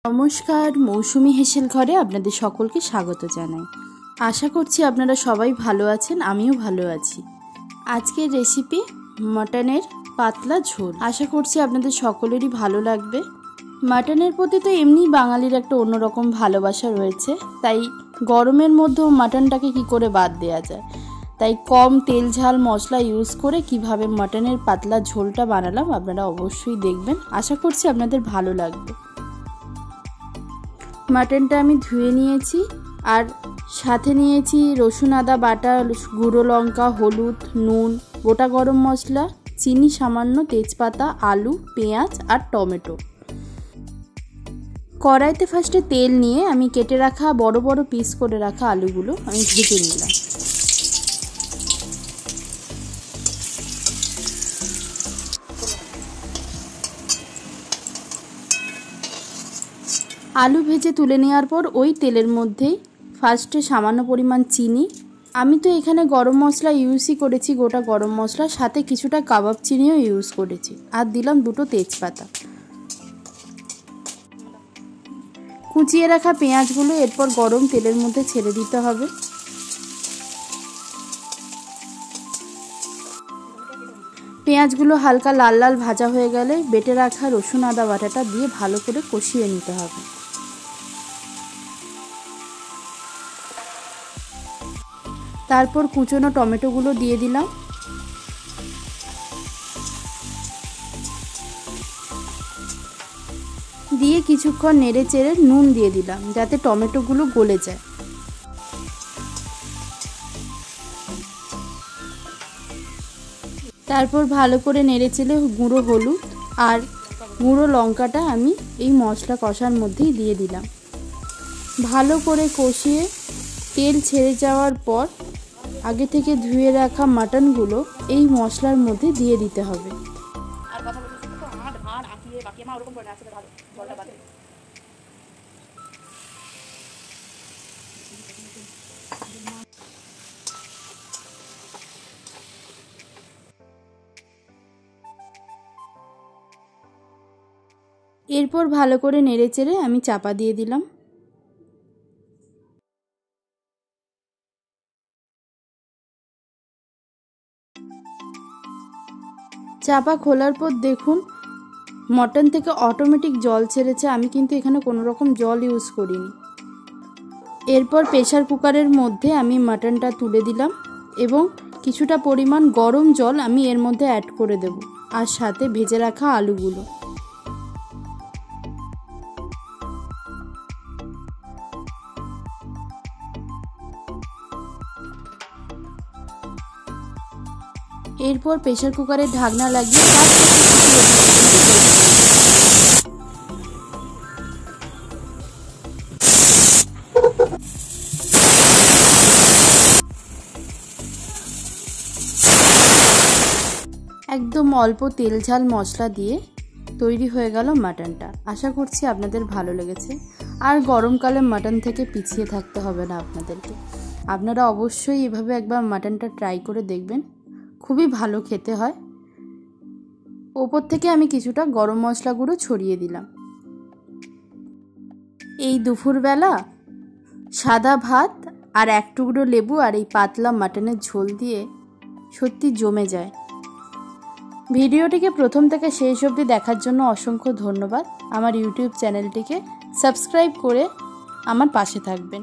নমস্কার, মৌসুমি হেসেল ঘরে আপনাদের সকলকে স্বাগত জানাই। আশা করছি আপনারা সবাই ভালো আছেন, আমিও ভালো আছি। আজকের রেসিপি মাটনের পাতলা ঝোল। আশা করছি আপনাদের সকলেরই ভালো লাগবে। মাটনের প্রতি তো এমনি বাঙালির একটা অন্যরকম ভালোবাসা রয়েছে, তাই গরমের মধ্যেও মাটনটাকে কি করে বাদ দেওয়া যায়, তাই কম তেল ঝাল মশলা ইউজ করে কিভাবে মাটনের পাতলা ঝোলটা বানালাম আপনারা অবশ্যই দেখবেন। আশা করছি আপনাদের ভালো লাগবে। মাটনটা আমি ধুয়ে নিয়েছি আর সাথে নিয়েছি রসুন আদা বাটা, গুঁড়ো লঙ্কা, হলুদ, নুন, গোটা গরম মশলা, চিনি সামান্য, তেজপাতা, আলু, পেঁয়াজ আর টমেটো। কড়াইতে ফার্স্টে তেল নিয়ে আমি কেটে রাখা বড় বড় পিস করে রাখা আলুগুলো আমি ভেজে নিলাম। আলু ভেজে তুলে নেওয়ার পর ওই তেলের মধ্যেই ফার্স্টে সামান্য পরিমাণ চিনি, আমি তো এখানে গরম মশলা ইউজই করেছি, গোটা গরম মশলা, সাথে কিছুটা কাবাব চিনিও ইউজ করেছি, আর দিলাম দুটো তেজপাতা। কুচিয়ে রাখা পেঁয়াজগুলো এরপর গরম তেলের মধ্যে ছেড়ে দিতে হবে। পেঁয়াজগুলো হালকা লাল লাল ভাজা হয়ে গেলে বেটে রাখা রসুন আদা বাটাটা দিয়ে ভালো করে কষিয়ে নিতে হবে। তারপর কুচনো টমেটোগুলো দিয়ে দিলাম। দিয়ে কিছুক্ষণ নেড়ে চেড়ে নুন দিয়ে দিলাম যাতে টমেটোগুলো গলে যায়। তারপর ভালো করে নেড়ে চেড়ে গুঁড়ো হলুদ আর গুঁড়ো লঙ্কাটা আমি এই মশলা কষার মধ্যেই দিয়ে দিলাম। ভালো করে কষিয়ে তেল ছেড়ে যাওয়ার পর আগে থেকে ধুয়ে রাখা মাটনগুলো এই মশলার মধ্যে দিয়ে দিতে হবে। এরপর ভালো করে নেড়ে চেড়ে আমি চাপা দিয়ে দিলাম। চাপা খোলার পর দেখুন মটন থেকে অটোমেটিক জল ছেড়েছে, আমি কিন্তু এখানে কোনো রকম জল ইউজ করিনি। এরপর প্রেসার কুকারের মধ্যে আমি মাটনটা তুলে দিলাম এবং কিছুটা পরিমাণ গরম জল আমি এর মধ্যে অ্যাড করে দেব, আর সাথে ভেজে রাখা আলুগুলো। এরপর প্রেসার কুকারের ঢাকনা লাগিয়ে একদম অল্প তেল ঝাল মশলা দিয়ে তৈরি হয়ে গেল মাটনটা। আশা করছি আপনাদের ভালো লেগেছে। আর গরমকালে মাটন থেকে পিছিয়ে থাকতে হবে না আপনাদেরকে। আপনারা অবশ্যই এভাবে একবার মাটনটা ট্রাই করে দেখবেন, খুবই ভালো খেতে হয়। ওপর থেকে আমি কিছুটা গরম মশলা গুঁড়ো ছড়িয়ে দিলাম। এই দুপুরবেলা সাদা ভাত আর এক টুকরো লেবু আর এই পাতলা মাটনের ঝোল দিয়ে সত্যি জমে যায়। ভিডিওটিকে প্রথম থেকে শেষ অবধি দেখার জন্য অসংখ্য ধন্যবাদ। আমার ইউটিউব চ্যানেলটিকে সাবস্ক্রাইব করে আমার পাশে থাকবেন।